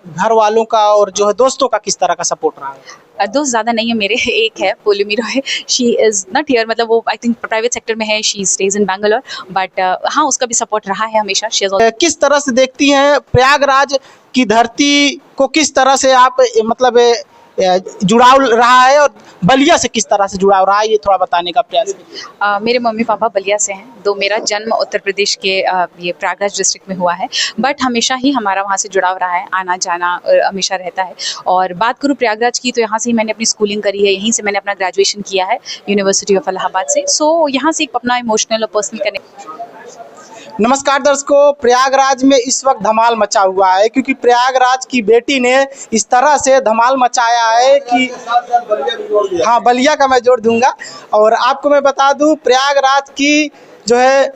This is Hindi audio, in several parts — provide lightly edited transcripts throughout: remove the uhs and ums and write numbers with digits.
घर वालों का और जो है दोस्तों का किस तरह का सपोर्ट रहा है? दोस्त ज़्यादा नहीं है मेरे, एक है Poulami Roy. She is not here, मतलब वो आई थिंक प्राइवेट सेक्टर में है, she stays in Bangalore, but हाँ उसका भी सपोर्ट रहा है हमेशा। शी किस तरह से देखती हैं प्रयागराज की धरती को, किस तरह से आप मतलब जुड़ाव रहा है, और बलिया से किस तरह से जुड़ाव रहा है, ये थोड़ा बताने का प्रयास कीजिए। मेरे मम्मी पापा बलिया से हैं, दो मेरा जन्म उत्तर प्रदेश के ये प्रयागराज डिस्ट्रिक्ट में हुआ है, बट हमेशा ही हमारा वहाँ से जुड़ाव रहा है, आना जाना हमेशा रहता है। और बात करूँ प्रयागराज की, तो यहाँ से ही मैंने अपनी स्कूलिंग करी है, यहीं से मैंने अपना ग्रेजुएशन किया है यूनिवर्सिटी ऑफ इलाहाबाद से। सो यहाँ से एक अपना इमोशनल और पर्सनल कनेक्ट। नमस्कार दर्शकों, प्रयागराज में इस वक्त धमाल मचा हुआ है, क्योंकि प्रयागराज की बेटी ने इस तरह से धमाल मचाया है कि हाँ, बलिया का मैं जोड़ दूंगा। और आपको मैं बता दूं, प्रयागराज की जो है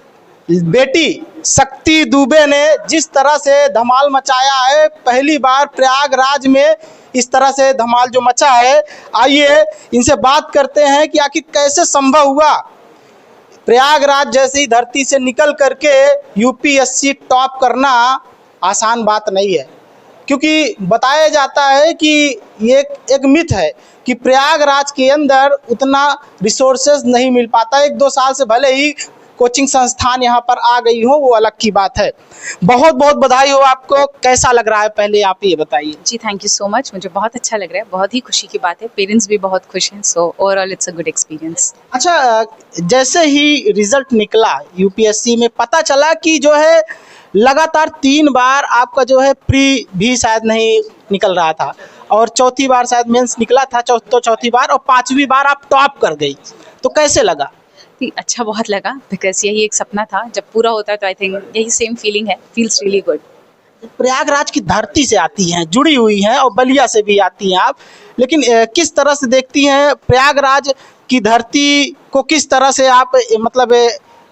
बेटी शक्ति दुबे ने जिस तरह से धमाल मचाया है, पहली बार प्रयागराज में इस तरह से धमाल जो मचा है, आइए इनसे बात करते हैं कि आखिर कैसे संभव हुआ प्रयागराज जैसी धरती से निकल करके यूपीएससी टॉप करना। आसान बात नहीं है, क्योंकि बताया जाता है कि ये एक मिथ है कि प्रयागराज के अंदर उतना रिसोर्सेज नहीं मिल पाता। 1-2 साल से भले ही कोचिंग संस्थान यहाँ पर आ गई हो, वो अलग की बात है। बहुत बहुत बधाई हो आपको। कैसा लग रहा है, पहले आप ये बताइए। जी थैंक यू सो मच, मुझे बहुत अच्छा लग रहा है, बहुत ही खुशी की बात है, पेरेंट्स भी बहुत खुश हैं। So overall it's a good experience. अच्छा, जैसे ही रिजल्ट निकला यूपीएससी में, पता चला कि जो है लगातार 3 बार आपका जो है प्री भी शायद नहीं निकल रहा था, और चौथी बार शायद मेंस निकला था, चौथी बार, और 5वीं बार आप टॉप कर गई। तो कैसे लगा? अच्छा बहुत लगा, बिकॉज यही एक सपना था, जब पूरा होता है तो आई थिंक यही सेम फीलिंग है, फील्स रियली गुड। प्रयागराज की धरती से आती हैं, जुड़ी हुई हैं, और बलिया से भी आती हैं आप, लेकिन किस तरह से देखती हैं प्रयागराज की धरती को, किस तरह से आप मतलब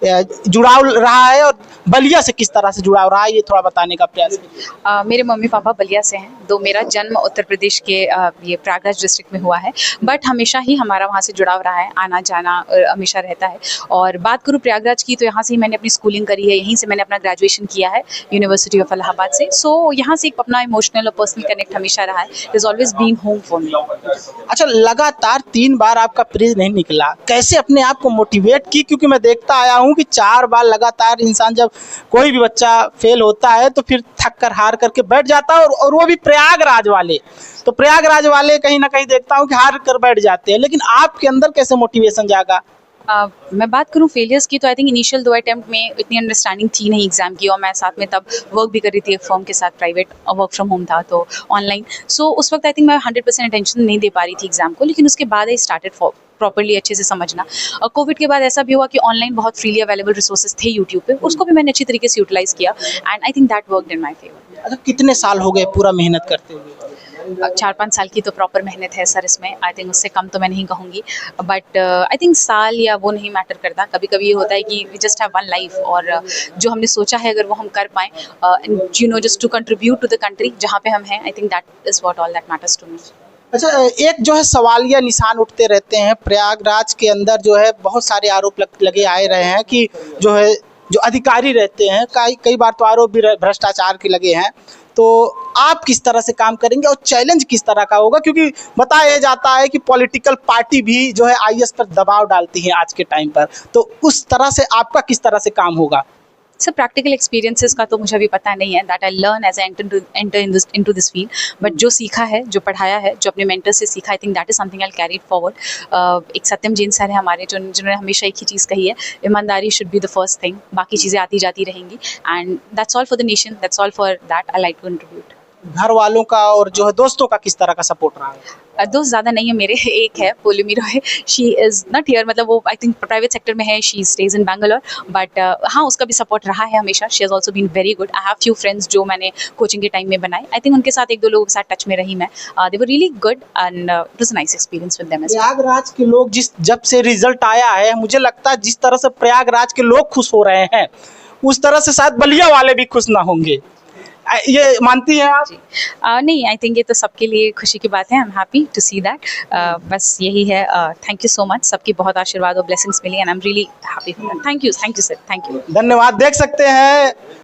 जुड़ाव रहा है, और बलिया से किस तरह से जुड़ाव रहा है, ये थोड़ा बताने का प्रयास कीजिए। मेरे मम्मी पापा बलिया से हैं, दो मेरा जन्म उत्तर प्रदेश के ये प्रयागराज डिस्ट्रिक्ट में हुआ है, बट हमेशा ही हमारा वहाँ से जुड़ाव रहा है, आना जाना हमेशा रहता है। और बात करूँ प्रयागराज की, तो यहाँ से ही मैंने अपनी स्कूलिंग करी है, यहीं से मैंने अपना ग्रेजुएशन किया है यूनिवर्सिटी ऑफ इलाहाबाद से। सो यहाँ से एक अपना इमोशनल और पर्सनल कनेक्ट हमेशा रहा है। It is always been home for me. अच्छा, लगातार 3 बार आपका प्री नहीं निकला, कैसे अपने आप को मोटिवेट की? क्योंकि मैं देखता आया हूँ कि 4 बार लगातार इंसान, जब कोई भी बच्चा फेल होता है तो फिर थक कर हार करके बैठ जाता है, और वो भी प्रयागराज वाले। तो प्रयागराज वाले कहीं ना कहीं देखता हूँ कि हार कर बैठ जाते हैं, लेकिन आपके अंदर कैसे मोटिवेशन जागा? मैं बात करूँ फेलियर्स की, तो आई थिंक इनिशियल 2 अटेम्प्ट में इतनी अंडरस्टैंडिंग थी नहीं एग्जाम की, और मैं साथ में तब वर्क भी कर रही थी एक फर्म के साथ, प्राइवेट वर्क फ्रॉम होम था तो ऑनलाइन। सो उस वक्त आई थिंक मैं 100% अटेंशन नहीं दे पा रही थी एग्जाम को, लेकिन उसके बाद आई स्टार्टेड प्रॉपर्ली अच्छे से समझना। और कोविड के बाद ऐसा भी हुआ कि ऑनलाइन बहुत फ्रीली अवेलेबल रिसोर्सेज थे यूट्यूब पे, उसको भी मैंने अच्छी तरीके से यूटिलाइज किया, and I think that worked in my favour. अच्छा, कितने साल हो गए पूरा मेहनत करते हुए? 4-5 साल की तो प्रॉपर मेहनत है सर इसमें, आई थिंक उससे कम तो मैं नहीं कहूँगी, बट आई थिंक साल या वो नहीं मैटर करता। कभी कभी ये होता है कि we just have one life, और जो हमने सोचा है अगर वो हम कर पाएँ, you know, just to contribute to the country जहाँ पे हम हैं, I think that is what all that matters to me. अच्छा, एक जो है सवालिया निशान उठते रहते हैं प्रयागराज के अंदर, जो है बहुत सारे आरोप लगे आए रहे हैं कि जो है जो अधिकारी रहते हैं, कई बार तो आरोप भी भ्रष्टाचार के लगे हैं। तो आप किस तरह से काम करेंगे, और चैलेंज किस तरह का होगा? क्योंकि बताया जाता है कि पॉलिटिकल पार्टी भी जो है आईएएस पर दबाव डालती है आज के टाइम पर, तो उस तरह से आपका किस तरह से काम होगा? सर प्रैक्टिकल एक्सपीरियंसेस का तो मुझे अभी पता नहीं है, that I learn as I enter into this field, but जो सीखा है, जो पढ़ाया है, जो अपने मेंटर से सीखा, आई think that is something I will carry forward. एक सत्यम जैन सर है हमारे, जिन्होंने हमेशा एक ही चीज़ कही है, ईमानदारी should be the first thing, बाकी चीज़ें आती जाती रहेंगी, and that's all for the nation, that's all for that I like to contribute. घर वालों का और जो है दोस्तों का किस तरह का सपोर्ट रहा है? दोस्त ज़्यादा नहीं है मेरे, एक है Poulami Roy. She is not here, मतलब वो आई थिंक प्राइवेट सेक्टर में है, she stays in Bangalore, but हाँ उसका भी सपोर्ट रहा है हमेशा। She has also been very good. I have few friends जो मैंने कोचिंग के टाइम में बनाए, आई थिंक उनके साथ 1-2 लोगों के साथ टच में रही मैं। They were really good, and it was a nice experience with them as well. Prayagraj के लोग जब से रिजल्ट आया है, मुझे लगता है जिस तरह से प्रयागराज के लोग खुश हो रहे हैं, उस तरह से शायद बलिया वाले भी खुश ना होंगे। ये मानती हैं आप? नहीं, आई थिंक ये तो सबके लिए खुशी की बात है। I am happy to see that. बस यही है। थैंक यू सो मच, सबकी बहुत आशीर्वाद और ब्लेसिंग्स मिली, and I am really happy for that. Thank you sir, thank you. धन्यवाद। देख सकते हैं